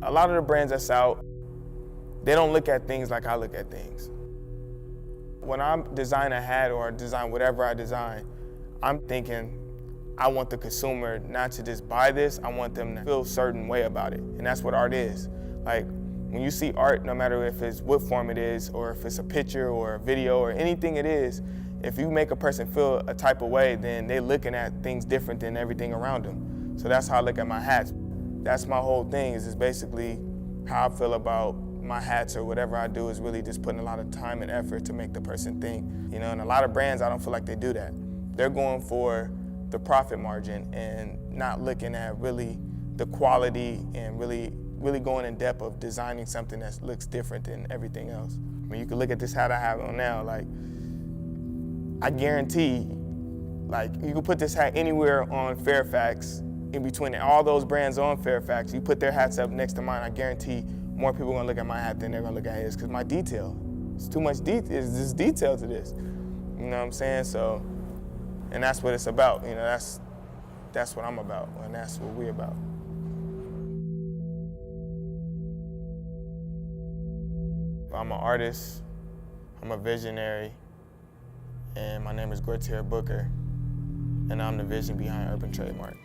A lot of the brands that's out, they don't look at things like I look at things. When I design a hat or design whatever I design, I'm thinking I want the consumer not to just buy this, I want them to feel a certain way about it. And that's what art is. Like, when you see art, no matter if it's what form it is, or if it's a picture or a video or anything it is, if you make a person feel a type of way, then they're looking at things different than everything around them. So that's how I look at my hats. That's my whole thing, is basically how I feel about my hats or whatever I do, is really just putting a lot of time and effort to make the person think. You know, and a lot of brands, I don't feel like they do that. They're going for the profit margin and not looking at really the quality and really going in depth of designing something that looks different than everything else. I mean, you can look at this hat I have on now, like, I guarantee, like, you can put this hat anywhere on Fairfax, in between all those brands on Fairfax, you put their hats up next to mine, I guarantee more people are gonna look at my hat than they're gonna look at his, because my detail, it's too much detail, there's just detail to this. You know what I'm saying? So, and that's what it's about, you know, that's what I'm about, and that's what we're about. I'm an artist, I'm a visionary, and my name is Booker, and I'm the vision behind Urban Trademark.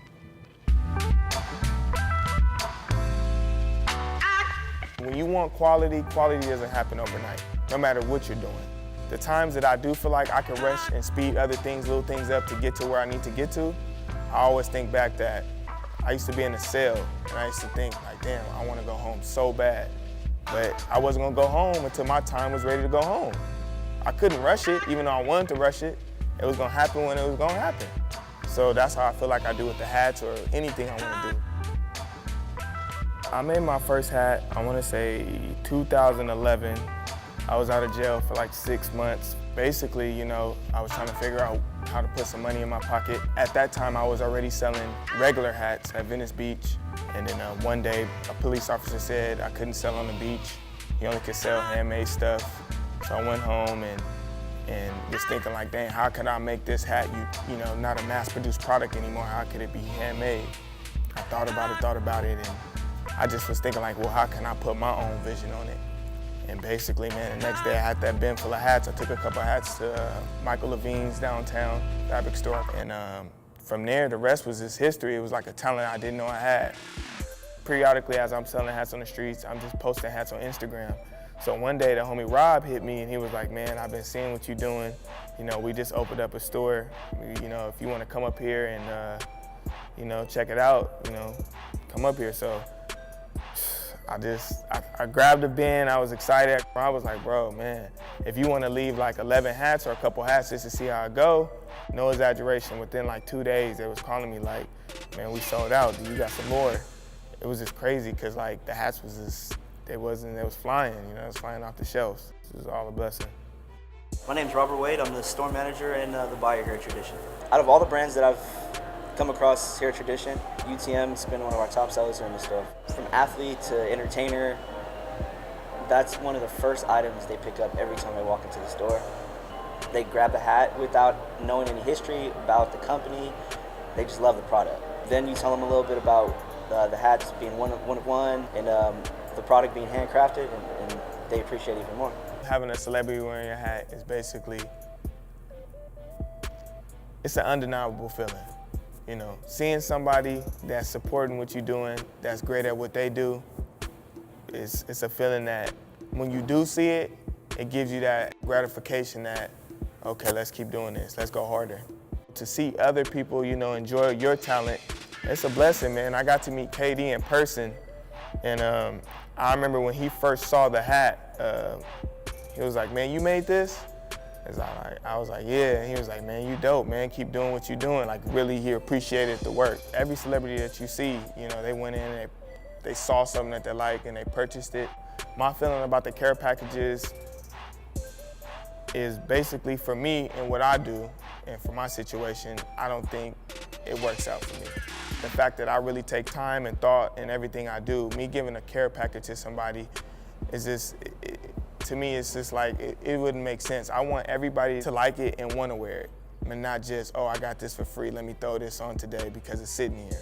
When you want quality, quality doesn't happen overnight, no matter what you're doing. The times that I do feel like I can rush and speed other things, little things up to get to where I need to get to, I always think back that I used to be in a cell, and I used to think, like, damn, I want to go home so bad. But I wasn't gonna go home until my time was ready to go home. I couldn't rush it, even though I wanted to rush it. It was gonna happen when it was gonna happen. So that's how I feel like I do with the hats or anything I wanna do. I made my first hat, I wanna say 2011. I was out of jail for like 6 months. Basically, you know, I was trying to figure out how to put some money in my pocket. At that time, I was already selling regular hats at Venice Beach. And then one day, a police officer said I couldn't sell on the beach. He only could sell handmade stuff. So I went home and just thinking like, dang, how could I make this hat, you know, not a mass-produced product anymore? How could it be handmade? I thought about it, and I just was thinking like, well, how can I put my own vision on it? And basically, man, the next day I had that bin full of hats. I took a couple of hats to Michael Levine's downtown fabric store. And from there, the rest was just history. It was like a talent I didn't know I had. Periodically, as I'm selling hats on the streets, I'm just posting hats on Instagram. So one day, the homie Rob hit me, and he was like, man, I've been seeing what you're doing. You know, we just opened up a store. You know, if you want to come up here and, you know, check it out, you know, come up here. So I grabbed a bin, I was excited. I was like, bro, man, if you want to leave like 11 hats or a couple hats just to see how it go, no exaggeration, within like 2 days, they was calling me like, man, we sold out, do you got some more? It was just crazy, because like the hats was just, they was flying, you know, it was flying off the shelves. It was all a blessing. My name's Robert Wade, I'm the store manager and the buyer here at Tradition. Out of all the brands that I've come across here at Tradition, UTM's been one of our top sellers here in the store. From athlete to entertainer, that's one of the first items they pick up every time they walk into the store. They grab the hat without knowing any history about the company. They just love the product. Then you tell them a little bit about the hats being one of one, and the product being handcrafted, and they appreciate it even more. Having a celebrity wearing your hat is basically, it's an undeniable feeling. You know, seeing somebody that's supporting what you're doing, that's great at what they do, it's a feeling that when you do see it, it gives you that gratification that, okay, let's keep doing this, let's go harder. To see other people, you know, enjoy your talent, it's a blessing, man. I got to meet KD in person, and I remember when he first saw the hat, he was like, man, you made this? I was like, yeah. And he was like, man, you dope, man. Keep doing what you're doing. Like, really, he appreciated the work. Every celebrity that you see, you know, they went in and they saw something that they like and they purchased it. My feeling about the care packages is basically, for me and what I do and for my situation, I don't think it works out for me. The fact that I really take time and thought in everything I do, me giving a care package to somebody is just, to me, it's just like, it wouldn't make sense. I want everybody to like it and want to wear it, and not just, oh, I got this for free, let me throw this on today because it's sitting here.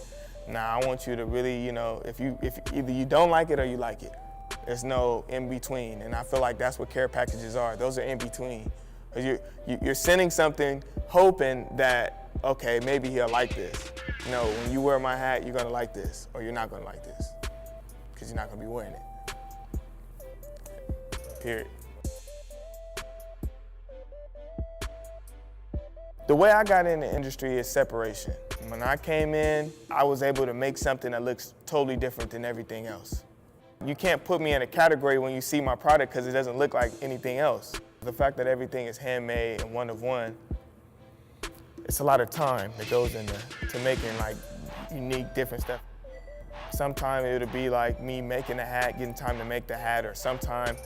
Nah, I want you to really, if either you don't like it or you like it. There's no in between, and I feel like that's what care packages are. Those are in between. You're sending something hoping that, okay, maybe he'll like this. No, when you wear my hat, you're gonna like this, or you're not gonna like this, because you're not gonna be wearing it. Period. The way I got in the industry is separation. When I came in, I was able to make something that looks totally different than everything else. You can't put me in a category when you see my product because it doesn't look like anything else. The fact that everything is handmade and one of one, it's a lot of time that goes into making like unique, different stuff. Sometimes it'll be like me making a hat, getting time to make the hat, or sometimes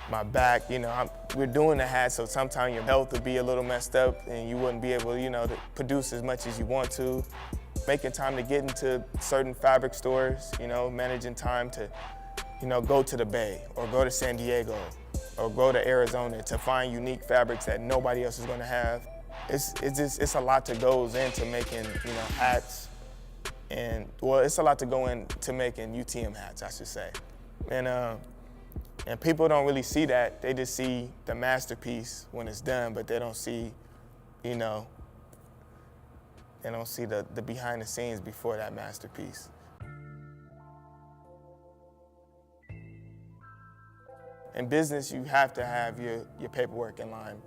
my back, we're doing the hat, so sometimes your health would be a little messed up and you wouldn't be able, to produce as much as you want to. Making time to get into certain fabric stores, managing time to, go to the Bay or go to San Diego or go to Arizona to find unique fabrics that nobody else is gonna have. It's a lot that goes into making, hats, and it's a lot to go into making UTM hats, I should say. And people don't really see that. They just see the masterpiece when it's done, but they don't see, they don't see the behind the scenes before that masterpiece. In business, you have to have your paperwork in line.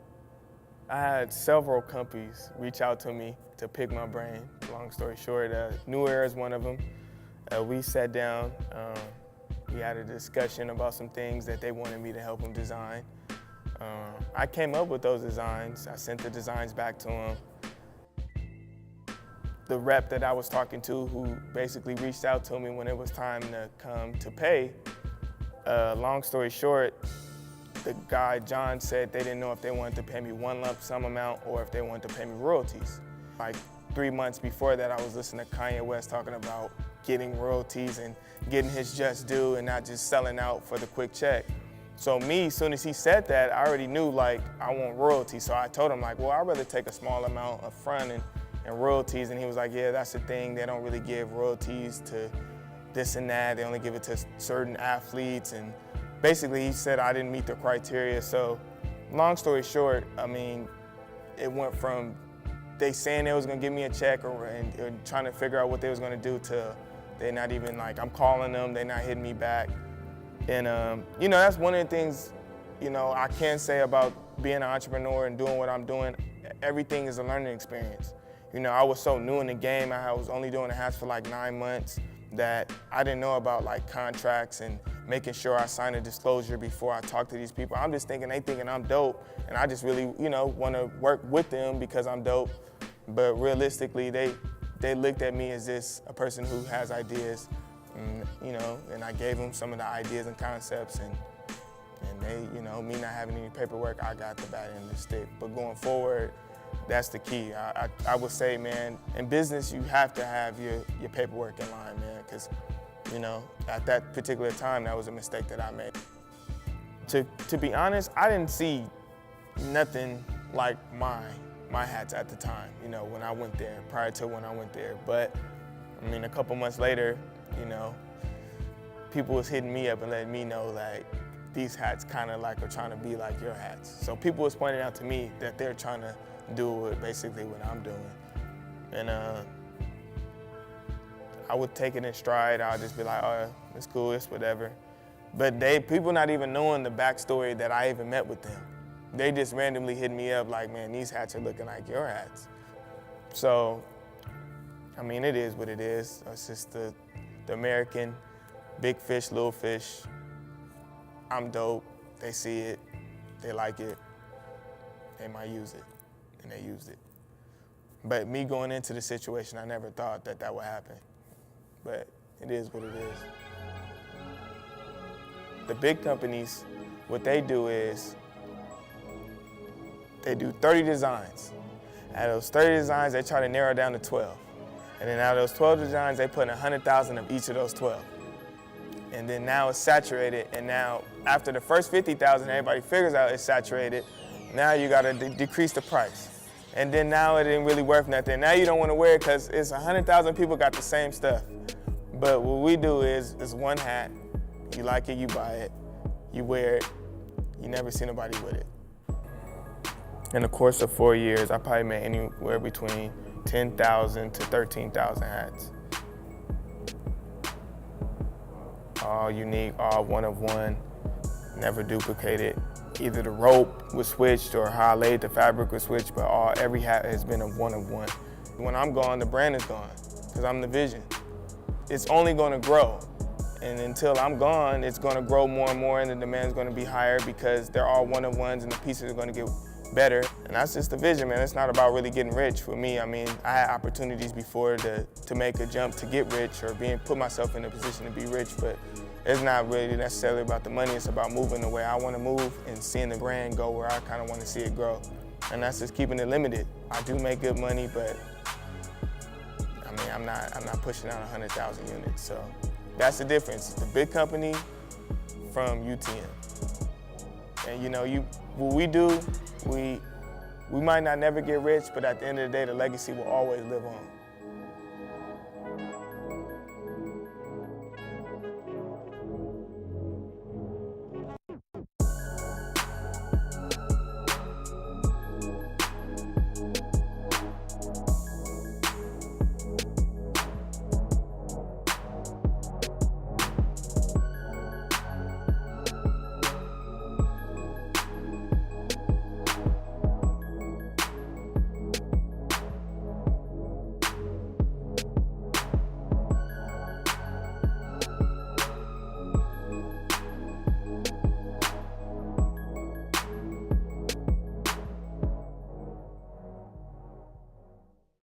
I had several companies reach out to me to pick my brain. Long story short, New Era is one of them. We sat down. We had a discussion about some things that they wanted me to help them design. I came up with those designs. I sent the designs back to them. The rep that I was talking to, who basically reached out to me when it was time to come to pay, long story short, the guy, John, said they didn't know if they wanted to pay me one lump sum amount or if they wanted to pay me royalties. Like 3 months before that, I was listening to Kanye West talking about getting royalties and getting his just due and not just selling out for the quick check. So me, as soon as he said that, I already knew I want royalties. So I told him I'd rather take a small amount up front and royalties. And he was like, yeah, that's the thing. They don't really give royalties to this and that. They only give it to certain athletes. And basically he said I didn't meet the criteria. So long story short, it went from they saying they was gonna give me a check or trying to figure out what they was gonna do to they're not even I'm calling them, they're not hitting me back. And that's one of the things, I can say about being an entrepreneur and doing what I'm doing. Everything is a learning experience. I was so new in the game. I was only doing the hats for 9 months that I didn't know about contracts and making sure I sign a disclosure before I talk to these people. I'm just thinking they thinking I'm dope, and I just really, want to work with them because I'm dope. But realistically, they looked at me as a person who has ideas, and I gave them some of the ideas and concepts, and they, me not having any paperwork, I got the bad end of the stick. But going forward, that's the key. I would say, man, in business, you have to have your paperwork in line, man, because, at that particular time, that was a mistake that I made. To be honest, I didn't see nothing like my hats at the time, when I went there, prior to when I went there. But, a couple months later, people was hitting me up and letting me know these hats kind of are trying to be like your hats. So people was pointing out to me that they're trying to do basically what I'm doing. And I would take it in stride. I would just be like, oh, it's cool, it's whatever. But people not even knowing the backstory that I even met with them. They just randomly hit me up man, these hats are looking like your hats. So, it is what it is. It's just the American, big fish, little fish. I'm dope, they see it, they like it, they might use it, and they used it. But me going into the situation, I never thought that would happen. But it is what it is. The big companies, what they do is, they do 30 designs. Out of those 30 designs, they try to narrow down to 12. And then out of those 12 designs, they put in 100,000 of each of those 12. And then now it's saturated, and now after the first 50,000, everybody figures out it's saturated. Now you gotta decrease the price. And then now it ain't really worth nothing. Now you don't wanna wear it because it's 100,000 people got the same stuff. But what we do is one hat. You like it, you buy it. You wear it. You never see nobody with it. In the course of 4 years, I probably made anywhere between 10,000 to 13,000 hats. All unique, all one of one, never duplicated. Either the rope was switched or how I laid the fabric was switched, but every hat has been a one of one. When I'm gone, the brand is gone, because I'm the vision. It's only gonna grow. And until I'm gone, it's gonna grow more and more, and the demand's gonna be higher because they're all one of ones and the pieces are gonna get better. And that's just the vision, man. It's not about really getting rich for me. I mean, I had opportunities before to make a jump to get rich or put myself in a position to be rich, but it's not really necessarily about the money. It's about moving the way I want to move and seeing the brand go where I kind of want to see it grow. And that's just keeping it limited. I do make good money, but I mean, I'm not pushing out 100,000 units. So that's the difference. The big company from UTM. And you know, what we do, we might not never get rich, but at the end of the day, the legacy will always live on.